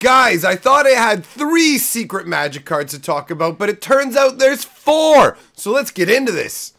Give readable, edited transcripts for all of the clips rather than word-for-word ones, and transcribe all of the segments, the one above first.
Guys, I thought I had 3 secret magic cards to talk about, but it turns out there's 4! So let's get into this!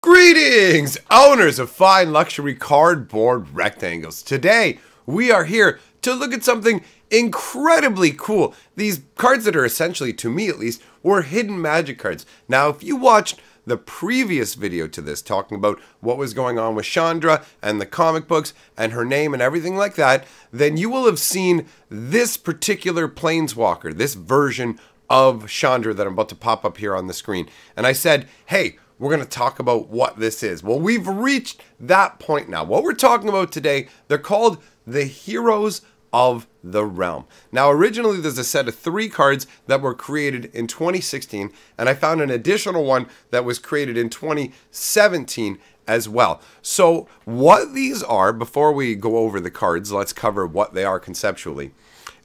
Greetings, owners of fine luxury cardboard rectangles. Today, we are here to look at something incredibly cool. These cards that are essentially, to me at least, were hidden magic cards. Now, if you watched the previous video to this, talking about what was going on with Chandra and the comic books and her name and everything like that, then you will have seen this particular planeswalker, this version of Chandra that I'm about to pop up here on the screen. And I said, hey, we're going to talk about what this is. Well, we've reached that point now. What we're talking about today, they're called the Heroes of the Realm. Now, originally, there's a set of 3 cards that were created in 2016, and I found an additional one that was created in 2017 as well. So, what these are, before we go over the cards, let's cover what they are conceptually.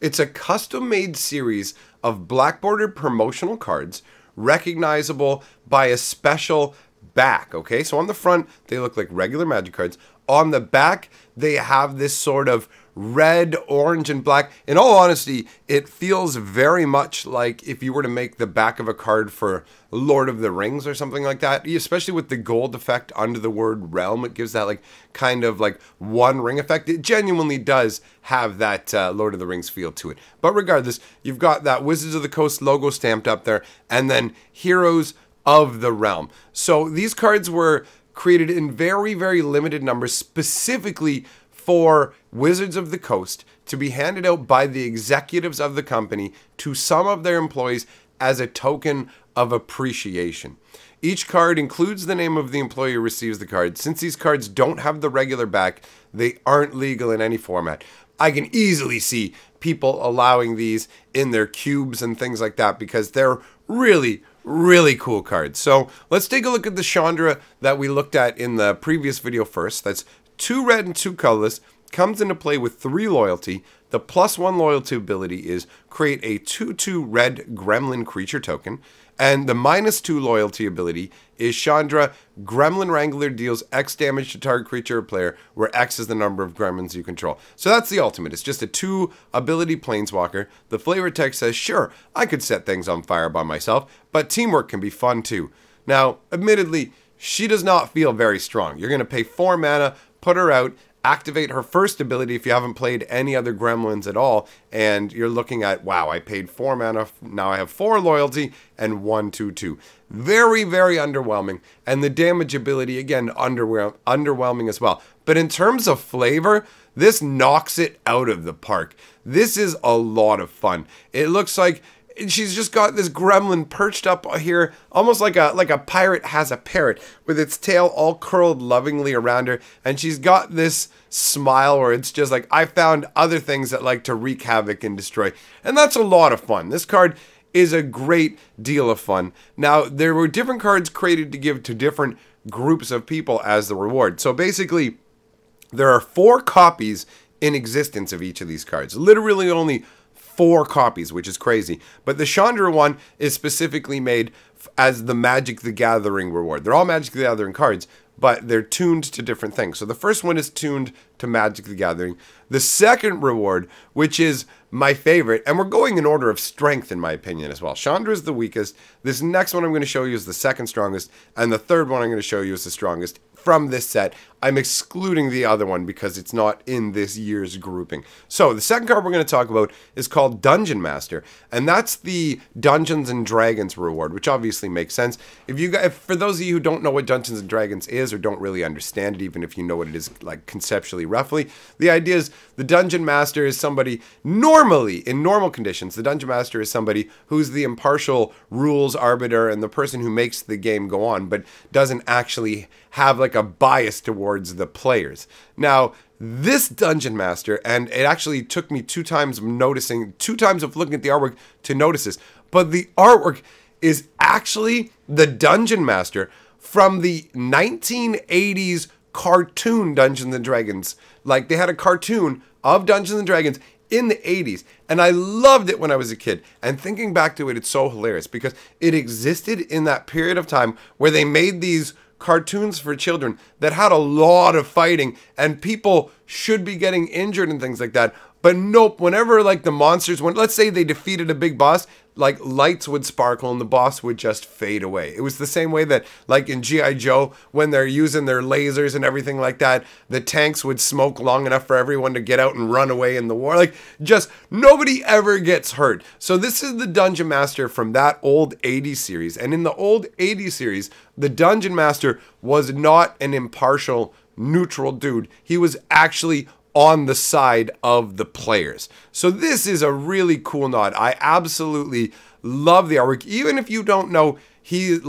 It's a custom-made series of black-bordered promotional cards recognizable by a special back, okay? So on the front, they look like regular magic cards. On the back, they have this sort of red, orange, and black. In all honesty, it feels very much like if you were to make the back of a card for Lord of the Rings or something like that, especially with the gold effect under the word realm. It gives that like kind of like one ring effect. It genuinely does have that Lord of the Rings feel to it. But regardless, you've got that Wizards of the Coast logo stamped up there, and then Heroes of the Realm. So these cards were created in very, very limited numbers, specifically for Wizards of the Coast to be handed out by the executives of the company to some of their employees as a token of appreciation. Each card includes the name of the employee who receives the card. Since these cards don't have the regular back, they aren't legal in any format. I can easily see people allowing these in their cubes and things like that because they're really cool cards. So let's take a look at the Chandra that we looked at in the previous video first. That's 2 red and 2 colorless, comes into play with 3 loyalty. The +1 loyalty ability is create a 2/2 red gremlin creature token. And the -2 loyalty ability is Chandra, Gremlin Wrangler deals X damage to target creature or player, where X is the number of gremlins you control. So that's the ultimate. It's just a 2 ability planeswalker. The flavor text says, sure, I could set things on fire by myself, but teamwork can be fun too. Now, admittedly, she does not feel very strong. You're going to pay 4 mana, put her out, activate her first ability if you haven't played any other gremlins at all, and you're looking at, wow, I paid 4 mana, now I have 4 loyalty, and 1/2/2. Very, very underwhelming, and the damage ability, again, underwhelming as well. But in terms of flavor, this knocks it out of the park. This is a lot of fun. It looks like she's just got this gremlin perched up here, almost like a pirate has a parrot, with its tail all curled lovingly around her, and she's got this smile where it's just like, I found other things that like to wreak havoc and destroy. And that's a lot of fun. This card is a great deal of fun. Now, there were different cards created to give to different groups of people as the reward. So basically, there are 4 copies in existence of each of these cards. Literally only 4 copies, which is crazy. But the Chandra one is specifically made as the Magic the Gathering reward. They're all Magic the Gathering cards, but they're tuned to different things. So the first one is tuned to Magic the Gathering. The second reward, which is my favorite, and we're going in order of strength in my opinion as well. Chandra is the weakest. This next one I'm going to show you is the second strongest, and the third one I'm going to show you is the strongest from this set. I'm excluding the other one because it's not in this year's grouping. So the second card we're going to talk about is called Dungeon Master, and that's the Dungeons and Dragons reward, which obviously makes sense. If for those of you who don't know what Dungeons and Dragons is or don't really understand it, even if you know what it is like conceptually roughly, the idea is the Dungeon Master is somebody, normally, in normal conditions, the Dungeon Master is somebody who's the impartial rules arbiter and the person who makes the game go on, but doesn't actually have like a bias towards the players. Now, this Dungeon Master, and it actually took me 2 times of looking at the artwork to notice this, but the artwork is actually the Dungeon Master from the 1980s cartoon Dungeons and Dragons. Like, they had a cartoon of Dungeons and Dragons in the 80s, and I loved it when I was a kid. And thinking back to it, it's so hilarious because it existed in that period of time where they made these cartoons for children that had a lot of fighting and people should be getting injured and things like that. But nope, whenever like the monsters, let's say they defeated a big boss, like lights would sparkle and the boss would just fade away. It was the same way that like in G.I. Joe, when they're using their lasers and everything like that, the tanks would smoke long enough for everyone to get out and run away in the war. Like just nobody ever gets hurt. So this is the Dungeon Master from that old 80s series. And in the old 80s series, the Dungeon Master was not an impartial, neutral dude. He was actually on the side of the players. So this is a really cool nod. I absolutely love the artwork. Even if you don't know he's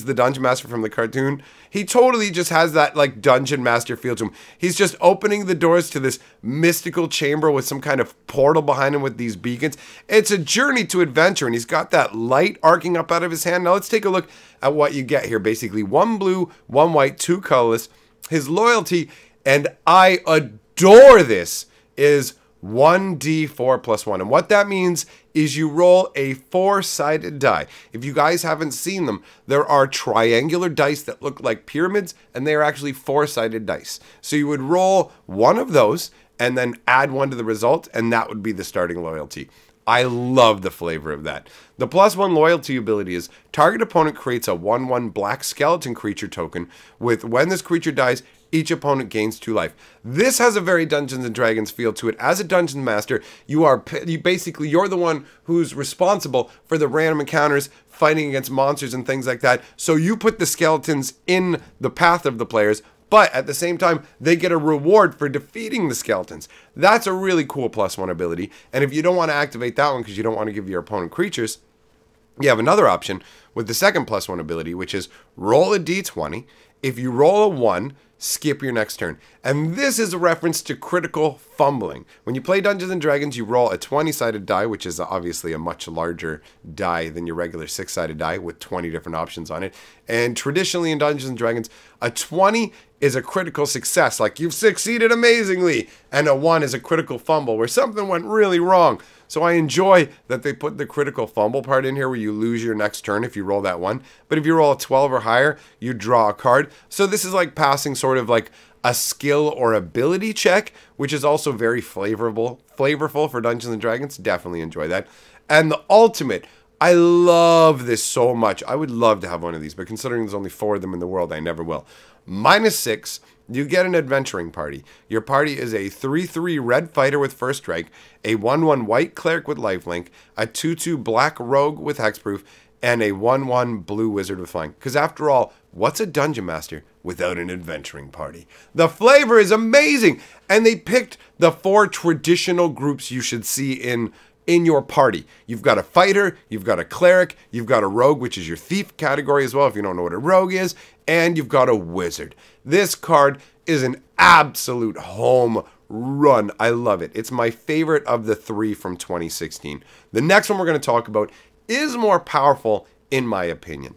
the Dungeon Master from the cartoon, he totally just has that like Dungeon Master feel to him. He's just opening the doors to this mystical chamber with some kind of portal behind him with these beacons. It's a journey to adventure, and he's got that light arcing up out of his hand. Now let's take a look at what you get here. Basically 1 blue, 1 white, 2 colorless. His loyalty, and I adore this, is 1d4 plus 1. And what that means is you roll a 4-sided die. If you guys haven't seen them, there are triangular dice that look like pyramids, and they are actually 4-sided dice. So you would roll one of those and then add 1 to the result, and that would be the starting loyalty. I love the flavor of that. The +1 loyalty ability is target opponent creates a 1/1 black skeleton creature token with when this creature dies, each opponent gains 2 life. This has a very Dungeons and Dragons feel to it. As a Dungeon Master, you're the one who's responsible for the random encounters, fighting against monsters and things like that. So you put the skeletons in the path of the players, but at the same time, they get a reward for defeating the skeletons. That's a really cool +1 ability. And if you don't want to activate that one because you don't want to give your opponent creatures, you have another option with the second +1 ability, which is roll a d20. If you roll a 1, skip your next turn. And this is a reference to critical fumbling. When you play Dungeons and Dragons, you roll a 20-sided die, which is obviously a much larger die than your regular 6-sided die with 20 different options on it. And traditionally in Dungeons and Dragons, a 20 is a critical success, like you've succeeded amazingly, and a 1 is a critical fumble where something went really wrong. So I enjoy that they put the critical fumble part in here where you lose your next turn if you roll that 1. But if you roll a 12 or higher, you draw a card. So this is like passing sort of like a skill or ability check, which is also very flavorful for Dungeons and Dragons. Definitely enjoy that. And the ultimate, I love this so much. I would love to have one of these, but considering there's only 4 of them in the world, I never will. -6, you get an adventuring party. Your party is a 3/3 red fighter with first strike, a 1/1 white cleric with lifelink, a 2/2 black rogue with hexproof, and a 1/1 blue wizard with flying. Because after all, what's a Dungeon Master without an adventuring party? The flavor is amazing, and they picked the 4 traditional groups you should see in your party. You've got a fighter, you've got a cleric, you've got a rogue, which is your thief category as well, if you don't know what a rogue is, and you've got a wizard. This card is an absolute home run. I love it. It's my favorite of the 3 from 2016. The next one we're going to talk about is more powerful, in my opinion,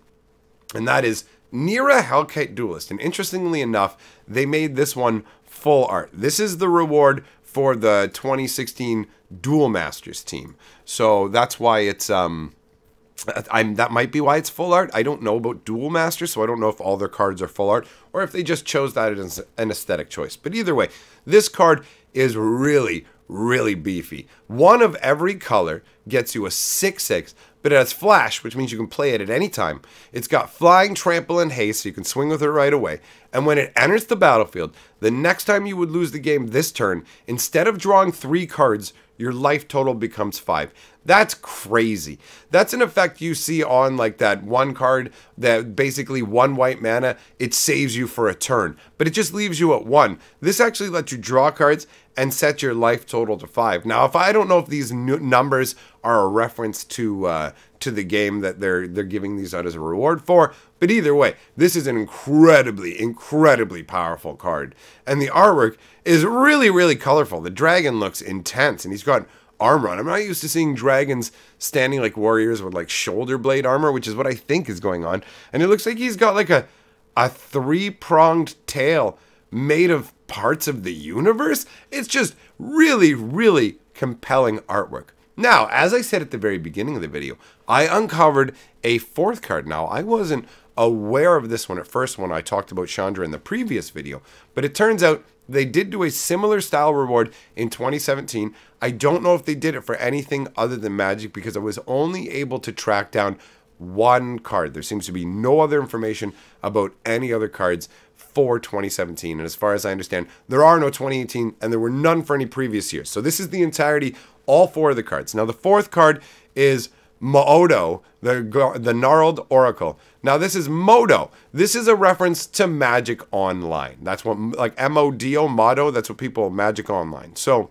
and that is Hellcat Duelist. And interestingly enough, they made this one full art. This is the reward for the 2016 Duel Masters team. So that's why it's that might be why it's full art. I don't know about Duel Masters, so I don't know if all their cards are full art or if they just chose that as an aesthetic choice. But either way, this card is really, really beefy. 1 of every color gets you a 6/6, but it has flash, which means you can play it at any time. It's got flying, trample, and haste, so you can swing with it right away. And when it enters the battlefield, the next time you would lose the game this turn, instead of drawing 3 cards, your life total becomes 5. That's crazy. That's an effect you see on like that one card that basically 1 white mana, it saves you for a turn, but it just leaves you at 1. This actually lets you draw cards and set your life total to 5. Now, if I don't know if these numbers are a reference to the game that they're giving these out as a reward for, but either way, this is an incredibly, incredibly powerful card. And the artwork is really, really colorful. The dragon looks intense, and he's got armor on. I'm not used to seeing dragons standing like warriors with like shoulder blade armor, which is what I think is going on. And it looks like he's got like a 3-pronged tail made of parts of the universe. It's just really, really compelling artwork. Now, as I said at the very beginning of the video, I uncovered a fourth card. Now, I wasn't aware of this one at first when I talked about Chandra in the previous video, but it turns out they did do a similar style reward in 2017. I don't know if they did it for anything other than Magic because I was only able to track down one card. There seems to be no other information about any other cards for 2017. And as far as I understand, there are no 2018 and there were none for any previous years. So this is the entirety, all four of the cards. Now the fourth card is Modo, the Gnarled Oracle. Now this is Modo. This is a reference to Magic Online. That's what, like M-O-D-O, Modo, that's what people, Magic Online. So,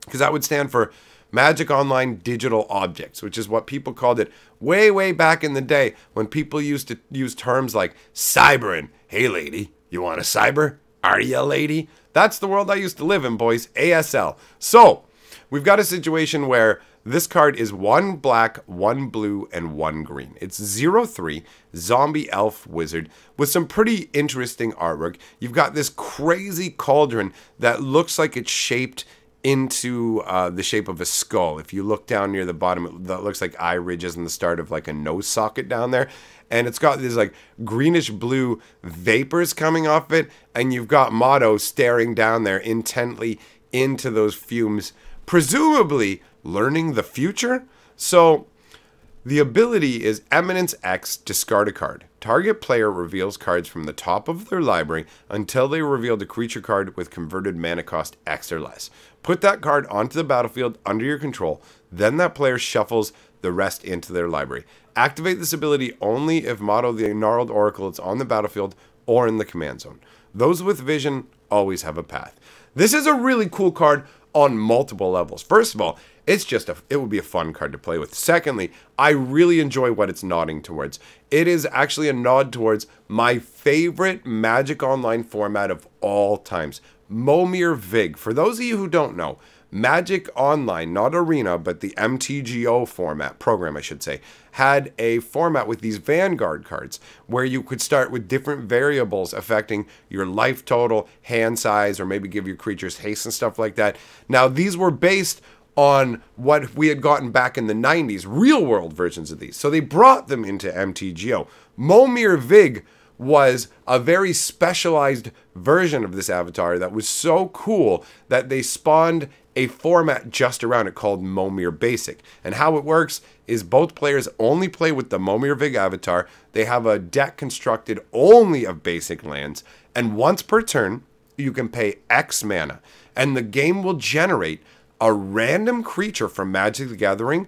because that would stand for Magic Online Digital Objects, which is what people called it way back in the day when people used to use terms like cybering. Hey lady, you want a cyber? Are you a lady? That's the world I used to live in, boys. ASL. So, we've got a situation where this card is 1 black, 1 blue, and 1 green. It's 0/3 zombie elf wizard with some pretty interesting artwork. You've got this crazy cauldron that looks like it's shaped into the shape of a skull. If you look down near the bottom, that looks like eye ridges and the start of like a nose socket down there. And it's got these like greenish blue vapors coming off it. And you've got Modo staring down there intently into those fumes, presumably learning the future. So the ability is Eminence X, discard a card. Target player reveals cards from the top of their library until they reveal the creature card with converted mana cost X or less. Put that card onto the battlefield under your control, then that player shuffles the rest into their library. Activate this ability only if Modo the Gnarled Oracle is on the battlefield or in the command zone. Those with vision always have a path. This is a really cool card on multiple levels. First of all, it would be a fun card to play with. Secondly, I really enjoy what it's nodding towards. It is actually a nod towards my favorite Magic Online format of all times, Momir Vig. For those of you who don't know, Magic Online, not Arena, but the MTGO program, I should say, had a format with these Vanguard cards where you could start with different variables affecting your life total, hand size, or maybe give your creatures haste and stuff like that. Now, these were based on what we had gotten back in the 90s, real-world versions of these. So they brought them into MTGO. Momir Vig was a very specialized version of this avatar that was so cool that they spawned a format just around it called Momir Basic. And how it works is both players only play with the Momir Vig avatar. They have a deck constructed only of basic lands. And once per turn, you can pay X mana. And the game will generate a random creature from Magic the Gathering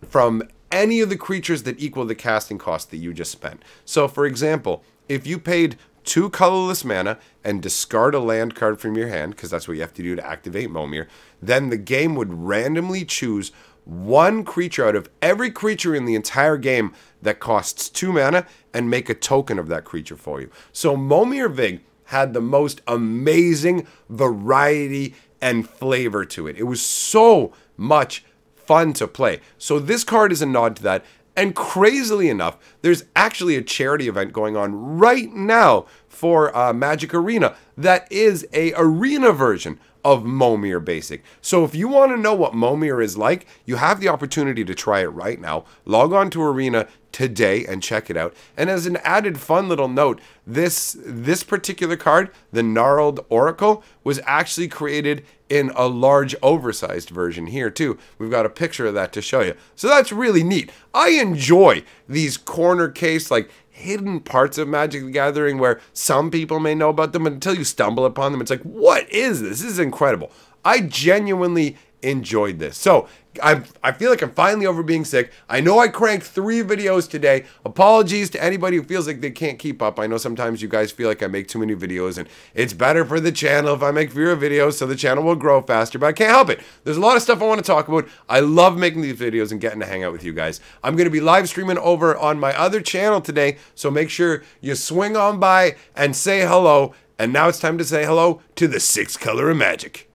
from any of the creatures that equal the casting cost that you just spent. So, for example, if you paid 2 colorless mana and discard a land card from your hand, because that's what you have to do to activate Momir, then the game would randomly choose one creature out of every creature in the entire game that costs 2 mana and make a token of that creature for you. So Momir Vig had the most amazing variety and flavor to it. It was so much fun to play. So this card is a nod to that. And crazily enough, there's actually a charity event going on right now for Magic Arena that is a arena version of Momir Basic. So if you want to know what Momir is like, you have the opportunity to try it right now. Log on to Arena today and check it out. And as an added fun little note, this particular card, the Gnarled Oracle, was actually created in a large oversized version here too. We've got a picture of that to show you. So that's really neat. I enjoy these corner case, like hidden parts of Magic the Gathering where some people may know about them, but until you stumble upon them, it's like, what is this? This is incredible. I genuinely enjoyed this. So I feel like I'm finally over being sick. I know I cranked 3 videos today. Apologies to anybody who feels like they can't keep up. I know sometimes you guys feel like I make too many videos, and it's better for the channel if I make fewer videos so the channel will grow faster, but I can't help it. There's a lot of stuff I want to talk about. I love making these videos and getting to hang out with you guys. I'm going to be live streaming over on my other channel today, so make sure you swing on by and say hello. And now it's time to say hello to the 6th color of Magic.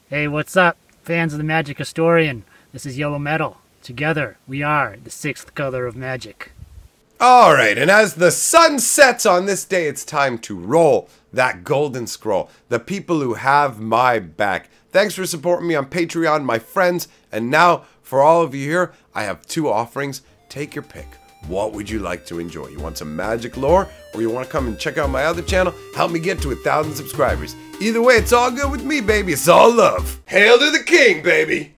Hey, what's up, fans of the Magic Historian? This is Yellow Metal. Together, we are the 6th color of Magic. Alright, and as the sun sets on this day, it's time to roll that golden scroll. The people who have my back, Thanks for supporting me on Patreon, my friends. And now, for all of you here, I have 2 offerings. Take your pick. What would you like to enjoy? You want some magic lore, or you want to come and check out my other channel? Help me get to 1,000 subscribers. Either way, it's all good with me, baby. It's all love. Hail to the king, baby.